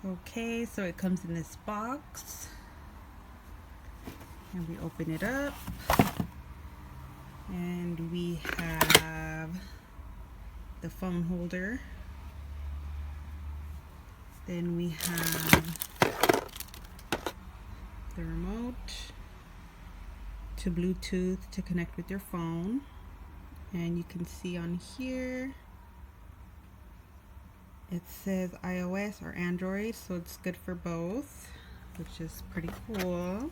Okay, so it comes in this box, and we open it up, and we have the phone holder. Then we have the remote to Bluetooth to connect with your phone, and you can see on here it says iOS or Android, so it's good for both, which is pretty cool.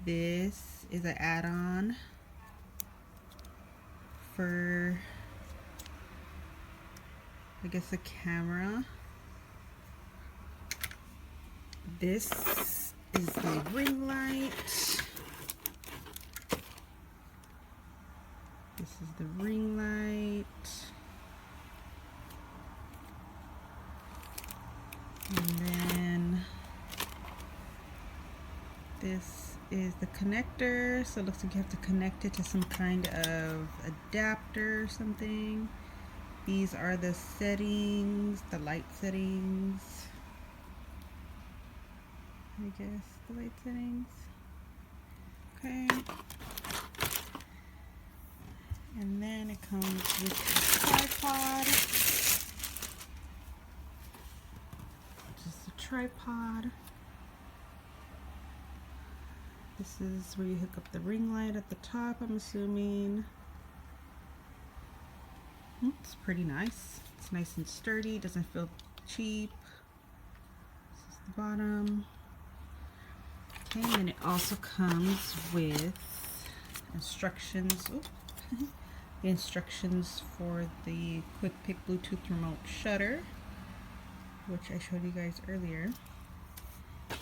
This is an add-on for, I guess, a camera. This is the ring light. This is the ring light. And then this is the connector. So it looks like you have to connect it to some kind of adapter or something. These are the settings, the light settings. I guess the light settings. Okay. And then it comes with a tripod. Just a tripod. This is where you hook up the ring light at the top, I'm assuming. It's pretty nice. It's nice and sturdy, doesn't feel cheap. This is the bottom. Okay, and it also comes with instructions. The instructions for the quick pick Bluetooth remote shutter, which I showed you guys earlier.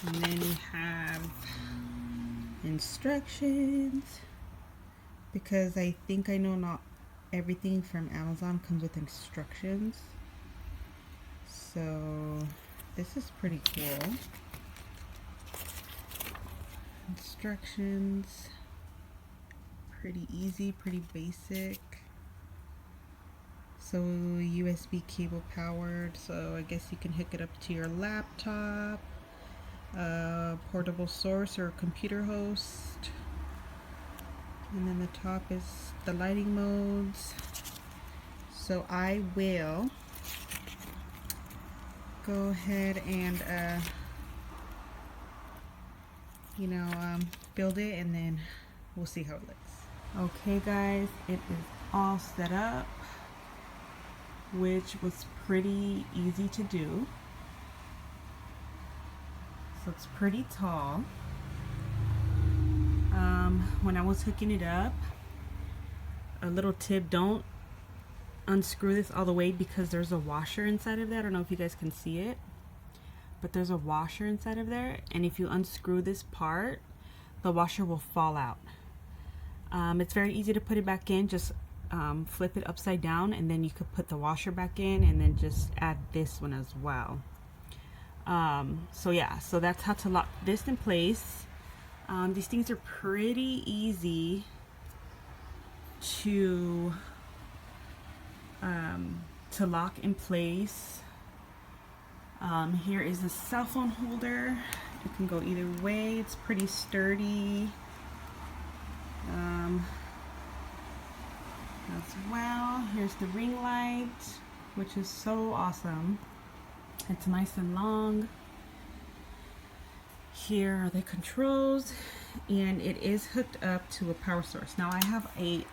And then we have instructions, because I think I know not everything from Amazon comes with instructions. So this is pretty cool. Instructions, pretty easy, pretty basic. So USB cable powered, so I guess you can hook it up to your laptop, portable source or computer host. And then the top is the lighting modes. So I will go ahead and build it, and then we'll see how it looks. Okay guys, it is all set up, which was pretty easy to do. So it's pretty tall. When I was hooking it up, a little tip, don't unscrew this all the way, because there's a washer inside of there. I don't know if you guys can see it, but there's a washer inside of there, and if you unscrew this part, the washer will fall out. It's very easy to put it back in. Just flip it upside down, and then you could put the washer back in, and then just add this one as well. So yeah, so that's how to lock this in place. These things are pretty easy to lock in place. Here is a cell phone holder. It can go either way. It's pretty sturdy as well. Here's the ring light, which is so awesome. It's nice and long. Here are the controls, and it is hooked up to a power source. Now I have a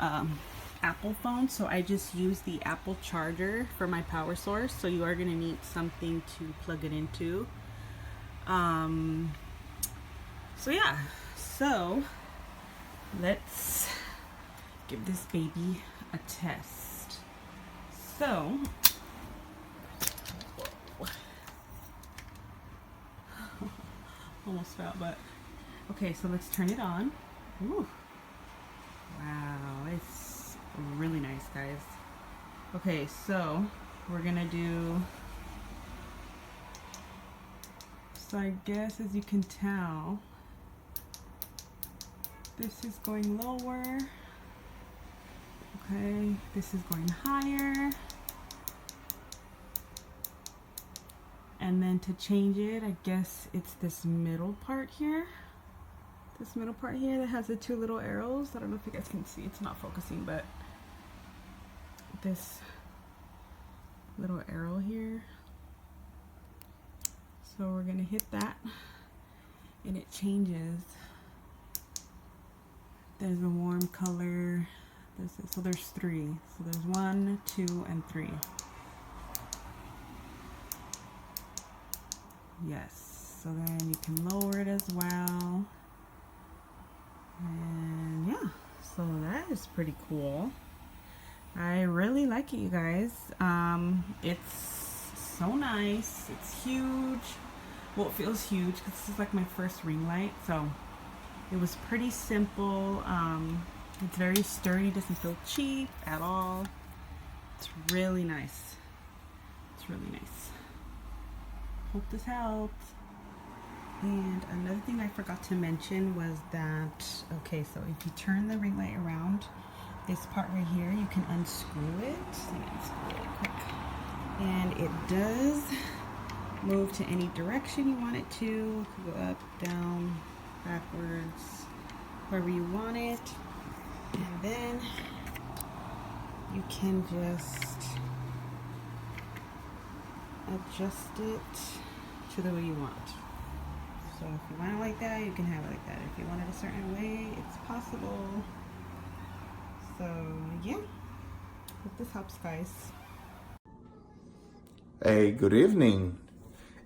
Apple phone, so I just use the Apple charger for my power source, so you are going to need something to plug it into. So yeah, so let's give this baby a test. So almost fell, but okay, so let's turn it on. Ooh. Wow, it's really nice, guys. Okay, so we're gonna do, so I guess as you can tell, this is going lower. Okay, this is going higher. and then to change it, I guess it's this middle part here. This middle part here that has the two little arrows. I don't know if you guys can see, it's not focusing, but this little arrow here. So we're gonna hit that and it changes. There's a warm color. So there's 3. So there's 1, 2, and 3. Yes. So then you can lower it as well. And yeah, so that is pretty cool. I really like it, you guys. It's so nice. It's huge. Well, it feels huge because this is like my first ring light. So it was pretty simple. It's very sturdy, doesn't feel cheap at all. It's really nice. It's really nice. Hope this helped. And another thing I forgot to mention was that, okay, so if you turn the ring light around, this part right here, you can unscrew it. Let me unscrew it real quick. And it does move to any direction you want it to. You can go up, down, backwards, wherever you want it. And then you can just adjust it to the way you want. So if you want it like that, you can have it like that. If you want it a certain way, it's possible. So yeah, hope this helps, guys. Hey, good evening.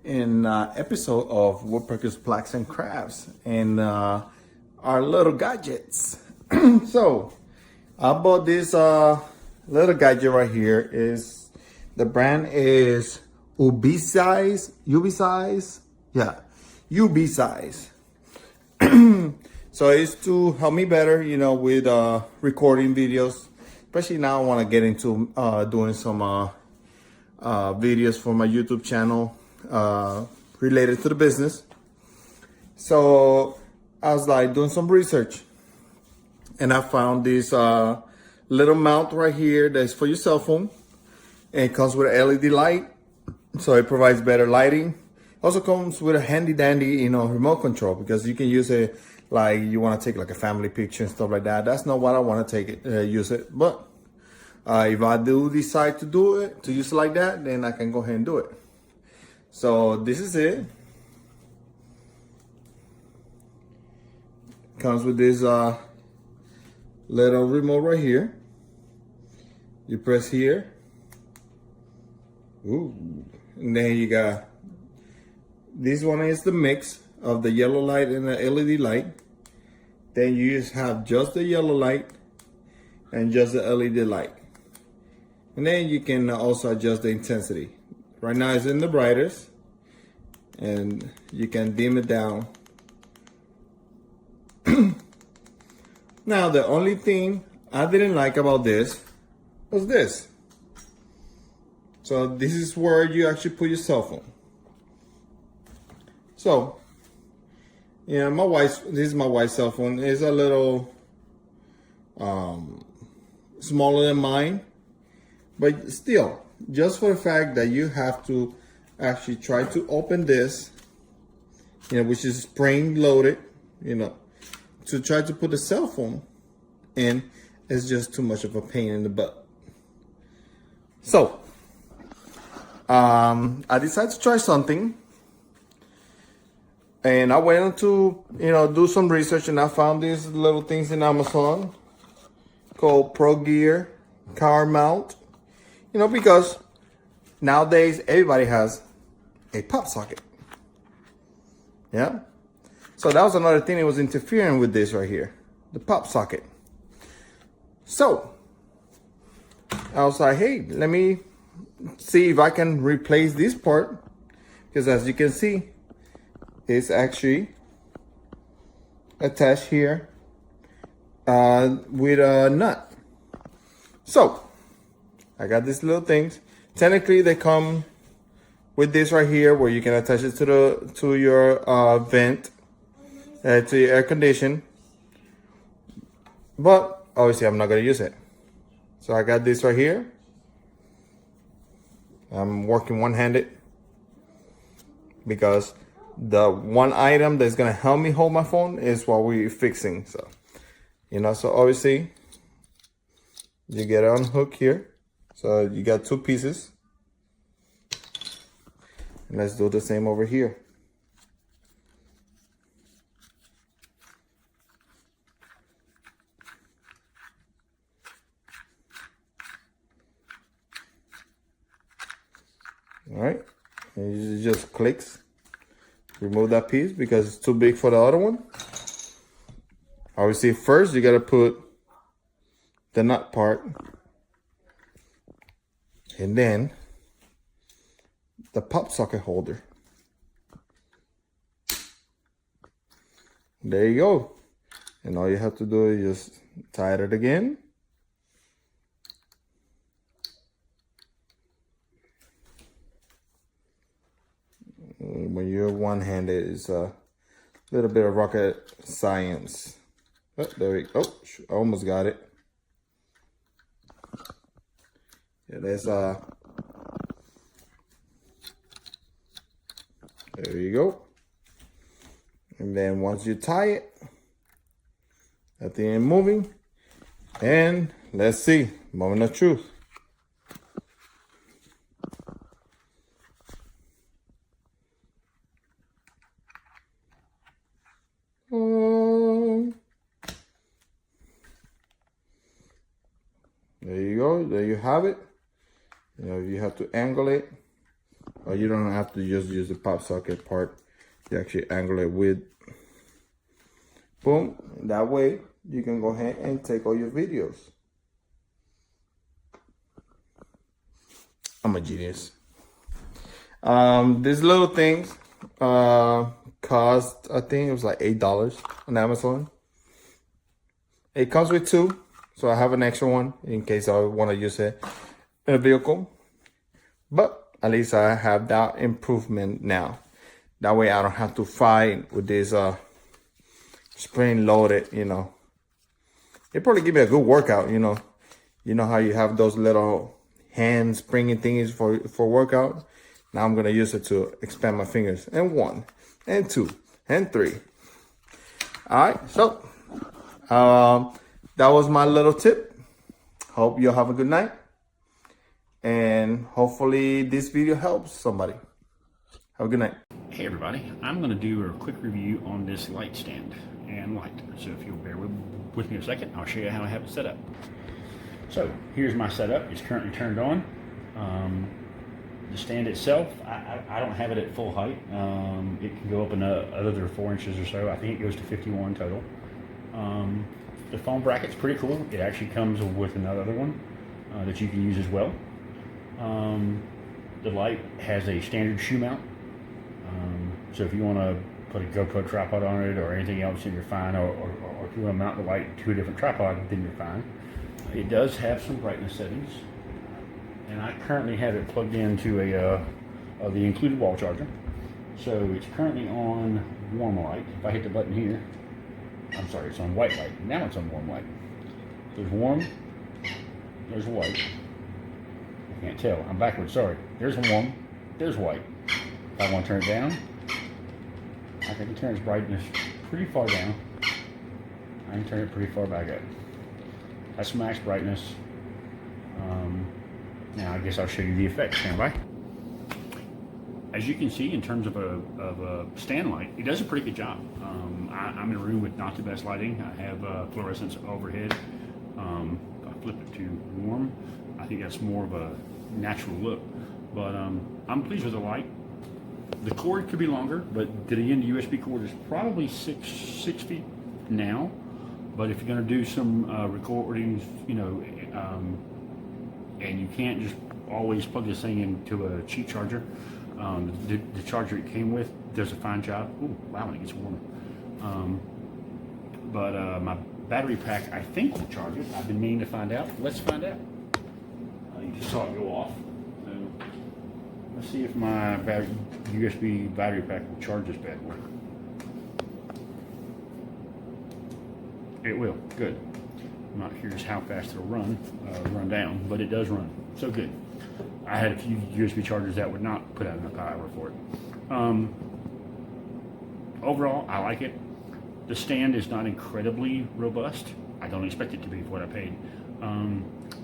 In episode of Woodpeckers, Plaques, and Crafts, and our little gadgets. So I bought this little gadget right here. Is the brand is UBeesize, yeah, UBeesize. So it's to help me better, you know, with recording videos. Especially now, I want to get into doing some videos for my YouTube channel related to the business. So I was like doing some research, and I found this little mount right here that's for your cell phone, and it comes with an LED light, so it provides better lighting. Also comes with a handy dandy, you know, remote control, because you can use it like you want to take like a family picture and stuff like that. That's not what I want to take it, use it. But if I do decide to do it, to use it like that, then I can go ahead and do it. So this is it. Comes with this little remote right here. You press here. Ooh. And then you got, this one is the mix of the yellow light and the LED light. Then you just have just the yellow light and just the LED light. And then you can also adjust the intensity. Right now it's in the brightest, and you can dim it down. Now the only thing I didn't like about this was this. So this is where you actually put your cell phone. So, yeah, this is my wife's cell phone. It's a little smaller than mine, but still, just for the fact that you have to actually try to open this, you know, which is spring loaded, you know, to try to put the cell phone in is just too much of a pain in the butt. So, I decided to try something. And I went to, you know, do some research, and I found these little things in Amazon called Pro Gear car mount. You know, because nowadays everybody has a pop socket. Yeah. So that was another thing that was interfering with this right here, the pop socket. So I was like, hey, let me see if I can replace this part, because as you can see, it's actually attached here with a nut. So I got these little things. Technically, they come with this right here, where you can attach it to your vent, to your air condition. But obviously, I'm not gonna use it. So I got this right here. I'm working one-handed. because the one item that's gonna help me hold my phone is what we're fixing. So, you know, so obviously you get it on hook here. So you got 2 pieces. And let's do the same over here. All right, and it just clicks. Remove that piece because it's too big for the other one. Obviously, first you gotta put the nut part, and then the pop socket holder. There you go. And all you have to do is just tie it again. When you're one-handed, it's a little bit of rocket science. Oh, there we go. Oh, I almost got it. Yeah, there's there you go. And then once you tie it, that thing ain't moving. And let's see, moment of truth. There you go. There you have it. You know, you have to angle it, or you don't have to just use the pop socket part. You actually angle it with. Boom. That way, you can go ahead and take all your videos. I'm a genius. These little things cost, I think it was like $8 on Amazon. It comes with 2, so I have an extra one in case I want to use it in a vehicle. But at least I have that improvement now. That way I don't have to fight with this spring loaded, you know. It probably give me a good workout, you know. You know how you have those little hand springing thingies for workout? Now I'm gonna use it to expand my fingers. And 1, and 2, and 3. All right, so that was my little tip. Hope you'll have a good night. And hopefully this video helps somebody. Have a good night. Hey everybody, I'm going to do a quick review on this light stand and light. So if you'll bear with me a second, I'll show you how I have it set up. So here's my setup. It's currently turned on. The stand itself, I don't have it at full height. It can go up another 4 inches or so. I think it goes to 51 total. The phone bracket's pretty cool. It actually comes with another one that you can use as well. The light has a standard shoe mount. So if you want to put a GoPro tripod on it or anything else, then you're fine. Or if you want to mount the light to a different tripod, then you're fine. It does have some brightness settings. And I currently have it plugged into the included wall charger. So it's currently on warm light. If I hit the button here, I'm sorry, it's on white light. Now it's on warm light. There's warm, there's white. I can't tell, I'm backwards, sorry. There's warm, there's white. If I want to turn it down, I can turn its brightness pretty far down. I can turn it pretty far back up. That's max brightness. Now I guess I'll show you the effect. Stand by. As you can see, in terms of a stand light, it does a pretty good job. I'm in a room with not the best lighting. I have fluorescence overhead. If I flip it to warm, I think that's more of a natural look. But I'm pleased with the light. The cord could be longer, but the end USB cord is probably six feet now. But if you're going to do some recordings, you know, and you can't just always plug this thing into a cheap charger, the charger it came with does a fine job. Ooh, wow, when it gets warm. But my battery pack, I think, will charge it. I've been meaning to find out. Let's find out. You just saw it go off. So let's see if my USB battery pack will charge this bad boy. It will. Good. I'm not curious how fast it'll run down, but it does run. So good. I had a few USB chargers that would not put out enough power for it. Overall, I like it. The stand is not incredibly robust. I don't expect it to be for what I paid.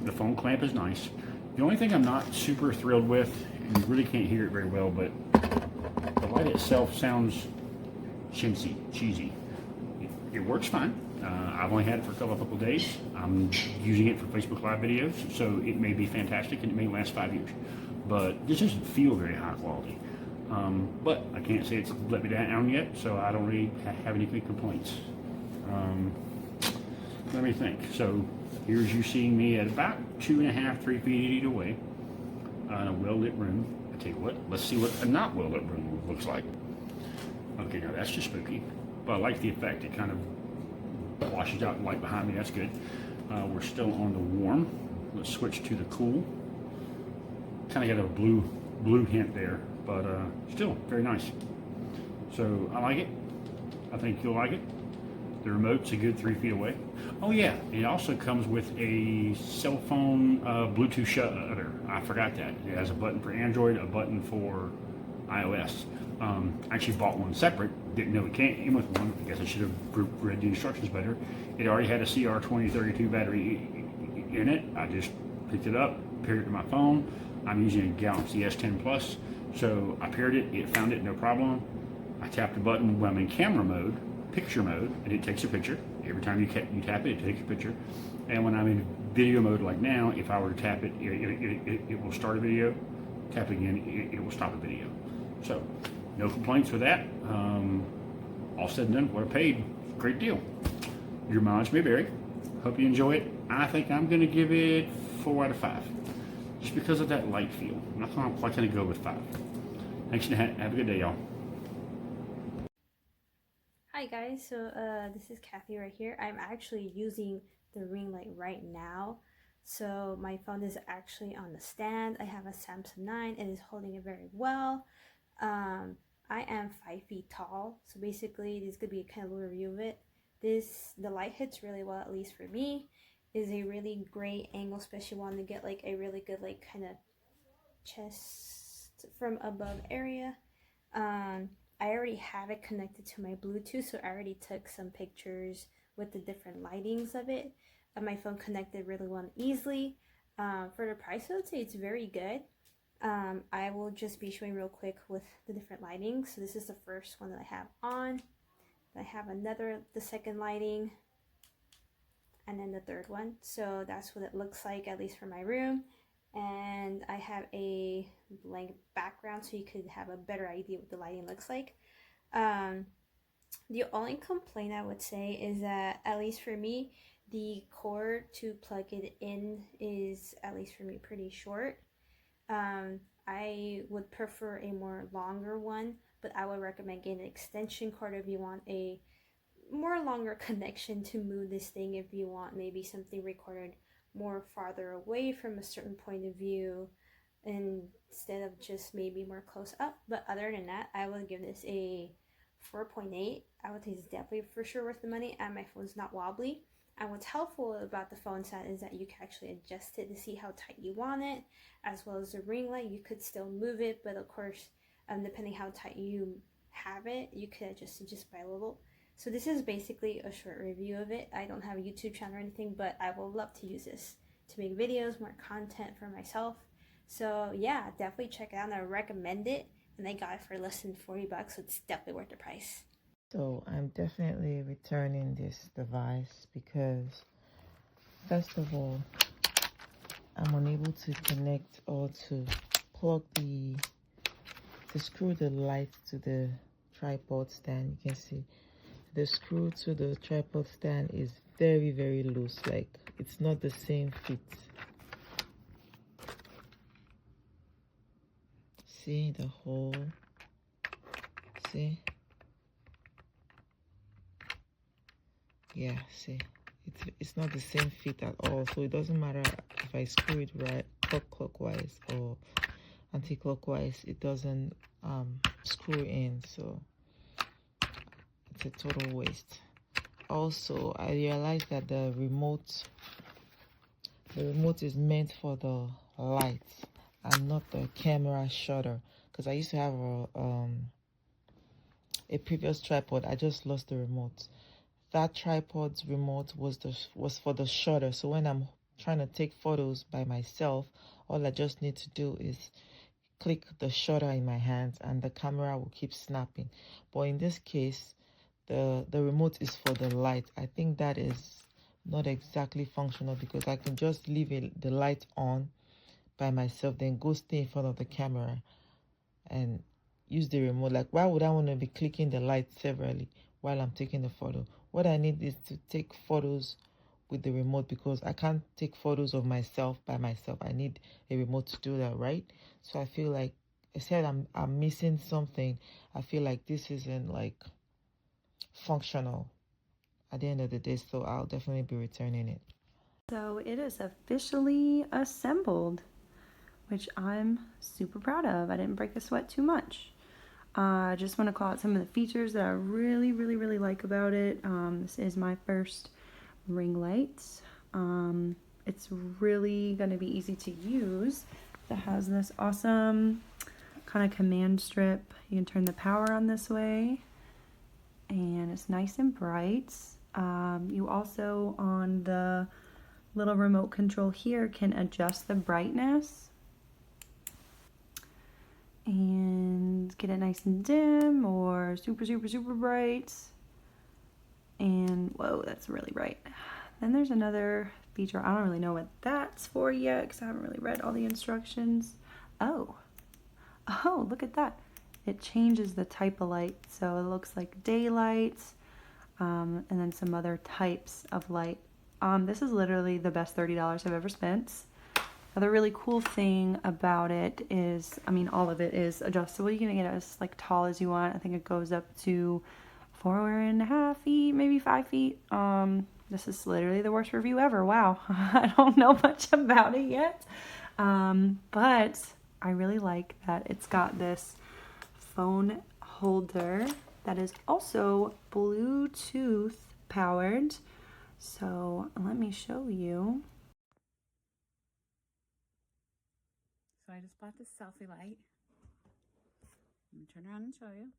The phone clamp is nice. The only thing I'm not super thrilled with, and you really can't hear it very well, but the light itself sounds chintzy, cheesy. It works fine. I've only had it for a couple of days. I'm using it for Facebook Live videos, so it may be fantastic and it may last 5 years. But this doesn't feel very high quality. But I can't say it's let me down yet, so I don't really have any big complaints. Let me think. So here's you seeing me at about 2.5, 3 feet either way in a well-lit room. I tell you what, let's see what a not well-lit room looks like. Okay, now that's just spooky, but I like the effect. It kind of washes out the light behind me. That's good. We're still on the warm. Let's switch to the cool. Kind of got a blue hint there, but still very nice. So I like it. I think you'll like it. The remote's a good 3 feet away. Oh yeah, it also comes with a cell phone Bluetooth shutter. I forgot that. It has a button for Android, a button for iOS. I actually bought one separate. Didn't know it came with one. I guess I should have read the instructions better. It already had a CR2032 battery in it. I just picked it up, paired it to my phone. I'm using a Galaxy S10 Plus, so I paired it. It found it no problem. I tapped the button when I'm in camera mode, picture mode, and it takes a picture. Every time you tap it, it takes a picture. And when I'm in video mode like now, if I were to tap it, it will start a video. Tap again, it will stop a video. So, no complaints with that. All said and done, what I paid, great deal. Your mileage may vary. Hope you enjoy it. I think I'm going to give it 4 out of 5. Just because of that light feel. I'm not quite going to go with 5. Thanks and have a good day, y'all. Hi guys, so this is Kathy right here. I'm actually using the ring light right now. So my phone is actually on the stand. I have a Samsung 9. It is holding it very well. I am 5 feet tall, so basically this could be a kind of little review of it. The light hits really well, at least for me. It is a really great angle, especially when to get like a really good like kind of chest from above area. I already have it connected to my Bluetooth, so I already took some pictures with the different lightings of it. My phone connected really well and easily. For the price, I would say it's very good. I will just be showing real quick with the different lightings. So this is the first one that I have on. I have the second lighting, and then the third one. So that's what it looks like, at least for my room. And I have a blank background so you could have a better idea what the lighting looks like. The only complaint I would say is that, at least for me, the cord to plug it in is, at least for me, pretty short. I would prefer a more longer one, but I would recommend getting an extension cord if you want a more longer connection to move this thing, if you want maybe something recorded more farther away from a certain point of view instead of just maybe more close up. But other than that, I would give this a 4.8. I would say it's definitely for sure worth the money, and my phone's not wobbly. And what's helpful about the phone set is that you can actually adjust it to see how tight you want it, as well as the ring light. You could still move it, but of course, depending how tight you have it, you could adjust it just by a little. So this is basically a short review of it. I don't have a YouTube channel or anything, but I would love to use this to make videos, more content for myself. So yeah, definitely check it out, and I recommend it. And I got it for less than 40 bucks, so it's definitely worth the price. So I'm definitely returning this device because, first of all, I'm unable to connect or to plug to screw the light to the tripod stand. You can see the screw to the tripod stand is very, very loose. Like, it's not the same fit. See the hole? See? Yeah, see, it's not the same fit at all. So it doesn't matter if I screw it right clockwise or anti-clockwise, it doesn't screw in. So it's a total waste. Also, I realized that the remote is meant for the lights and not the camera shutter, because I used to have a previous tripod. I just lost the remote. That tripod's remote was for the shutter. So when I'm trying to take photos by myself, all I just need to do is click the shutter in my hands and the camera will keep snapping. But in this case, the remote is for the light. I think that is not exactly functional because I can just leave the light on by myself, then go stay in front of the camera and use the remote. Like, why would I want to be clicking the light severally while I'm taking the photo? What I need is to take photos with the remote, because I can't take photos of myself by myself. I need a remote to do that, right? So I feel like, I said I'm missing something. I feel like this isn't like functional at the end of the day, so I'll definitely be returning it. So it is officially assembled, which I'm super proud of. I didn't break a sweat too much. I just want to call out some of the features that I really, really, really like about it. This is my first ring light. It's really going to be easy to use. It has this awesome kind of command strip. You can turn the power on this way, and it's nice and bright. You also, on the little remote control here, can adjust the brightness and get it nice and dim or super, super, super bright. And whoa, that's really bright. Then there's another feature. I don't really know what that's for yet because I haven't really read all the instructions. Oh, look at that. It changes the type of light. So it looks like daylight, and then some other types of light. This is literally the best $30 I've ever spent. Another really cool thing about it is, I mean, all of it is adjustable. You can get it as like tall as you want. I think it goes up to 4.5 feet, maybe 5 feet. This is literally the worst review ever. Wow. I don't know much about it yet. But I really like that it's got this phone holder that is also Bluetooth powered. So let me show you. So I just bought this selfie light. Let me turn around and show you.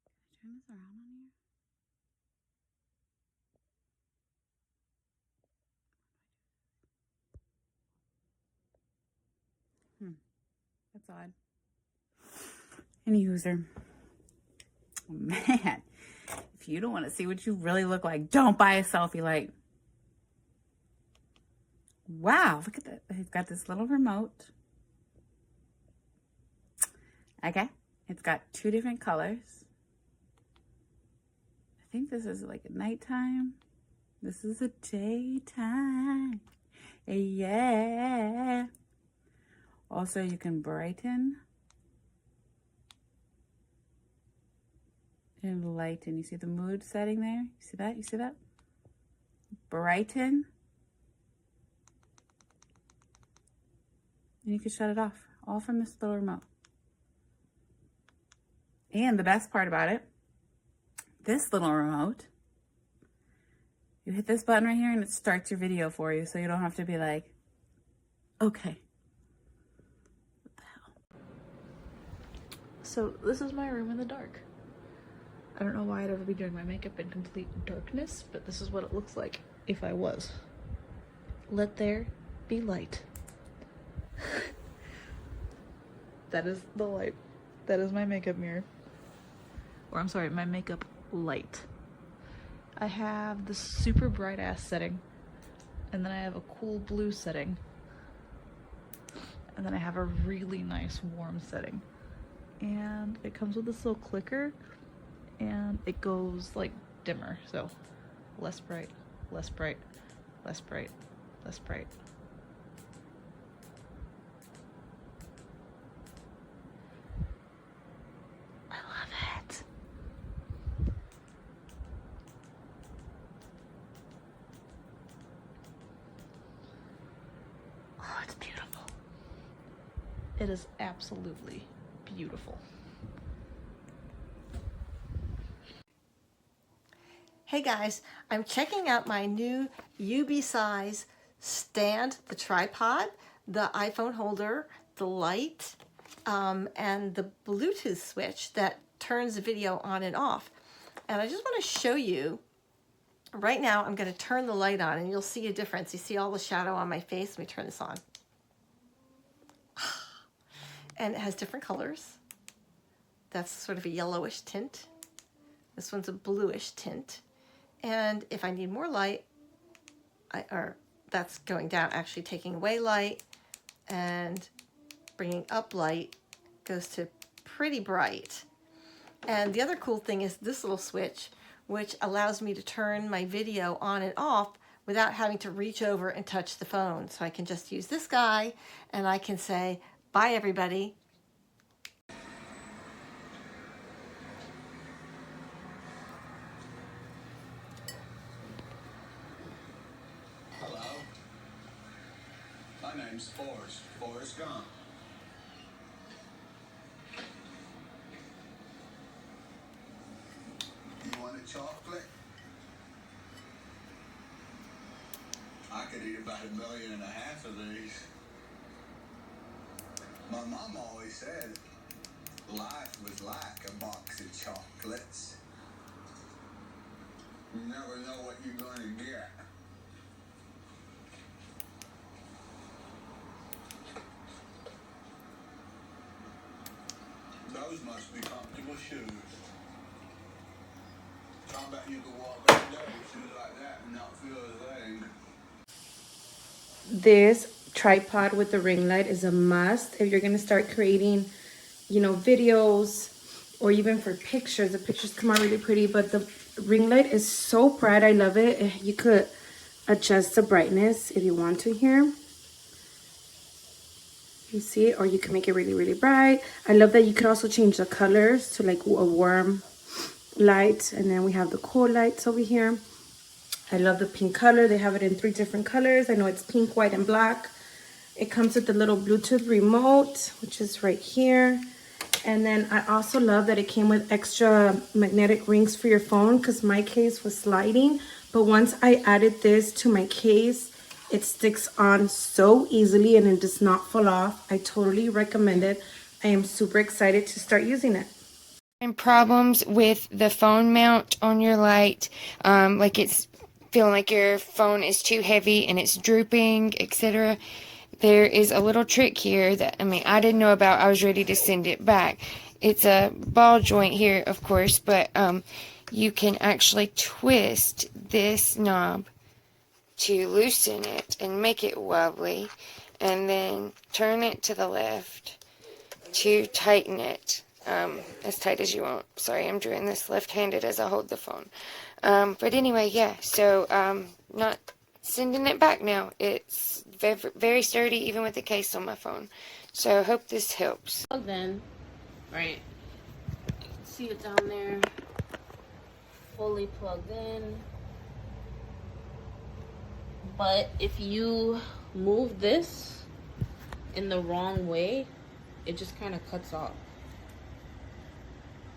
Can I turn this around on here? That's odd. Any user. Oh, man, if you don't want to see what you really look like, don't buy a selfie light. Wow, look at that. It's got this little remote. Okay, it's got 2 different colors. I think this is like a nighttime. This is a daytime. Yeah. Also, you can brighten and lighten. You see the mood setting there? You see that? You see that? Brighten. And you can shut it off, all from this little remote. And the best part about it, this little remote, you hit this button right here and it starts your video for you, so you don't have to be like, okay. What the hell? So this is my room in the dark. I don't know why I'd ever be doing my makeup in complete darkness, but this is what it looks like if I was. Let there be light. That is the light. That is my makeup mirror. Or I'm sorry, my makeup light. I have the super bright ass setting, and then I have a cool blue setting, and then I have a really nice warm setting. And it comes with this little clicker, and it goes like dimmer, so less bright, less bright, less bright, less bright. I love it. Oh, it's beautiful. It is absolutely beautiful. Hey guys, I'm checking out my new UBeesize stand, the tripod, the iPhone holder, the light and the Bluetooth switch that turns the video on and off. And I just want to show you, right now I'm going to turn the light on and you'll see a difference. You see all the shadow on my face? Let me turn this on. And it has different colors. That's sort of a yellowish tint. This one's a bluish tint. And if I need more light, that's going down, actually taking away light, and bringing up light goes to pretty bright. And the other cool thing is this little switch, which allows me to turn my video on and off without having to reach over and touch the phone. So I can just use this guy and I can say, bye everybody. Hello. My name's Forrest Gump. You want a chocolate? I could eat about 1.5 million of these. My mom always said life was like a box of chocolates. You never know what you're going to get. Those must be comfortable shoes. How about you could walk every day with shoes like that and not feel a thing? This tripod with the ring light is a must if you're going to start creating, you know, videos or even for pictures. The pictures come out really pretty, but the ring light is so bright. I love it. You could adjust the brightness if you want to here. You see it, or you can make it really, really bright. I love that you could also change the colors to like a warm light, and then we have the cool lights over here. I love the pink color. They have it in 3 different colors. I know it's pink, white, and black. It comes with the little Bluetooth remote, which is right here. And then I also love that it came with extra magnetic rings for your phone, because my case was sliding. But once I added this to my case, it sticks on so easily and it does not fall off. I totally recommend it. I am super excited to start using it. And problems with the phone mount on your light, like it's feeling like your phone is too heavy and it's drooping, etc. There is a little trick here that, I didn't know about. I was ready to send it back. It's a ball joint here, of course, but you can actually twist this knob to loosen it and make it wobbly, and then turn it to the left to tighten it as tight as you want. Sorry, I'm doing this left-handed as I hold the phone. But anyway, yeah, so not sending it back now. It's very, very sturdy, even with the case on my phone. So I hope this helps. Plugged in, right? You can see it down there, fully plugged in. But if you move this in the wrong way, it just kind of cuts off.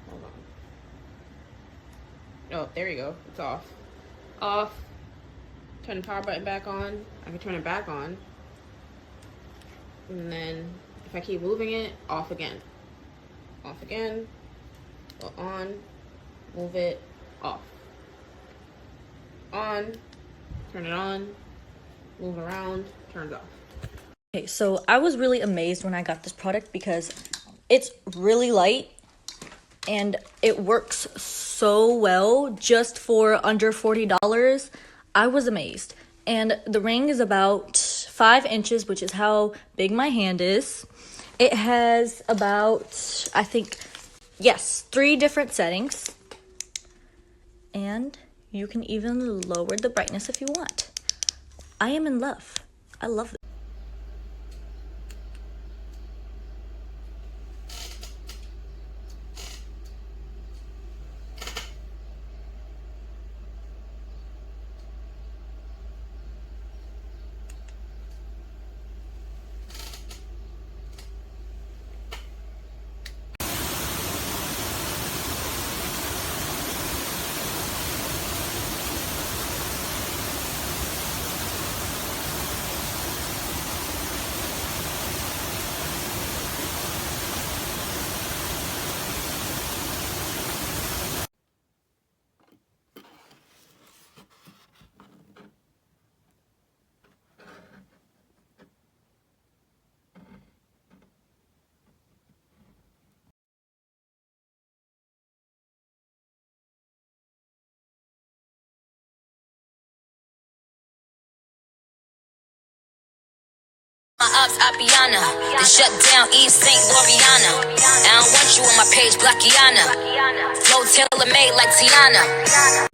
Hold on. Oh, there you go. It's off. Off. Turn the power button back on. I can turn it back on. And then if I keep moving it, off again. Off again. Go on. Move it. Off. On. Turn it on. Move around. Turns off. Okay, so I was really amazed when I got this product because it's really light and it works so well just for under $40. I was amazed. And the ring is about 5 inches, which is how big my hand is. It has about, I think, yes, 3 different settings. And you can even lower the brightness if you want. I am in love. I love it. ups, Appiana. Then shut down Eve St. Loriana. I don't want you on my page, Blackiana. Flow tailor made like Tiana.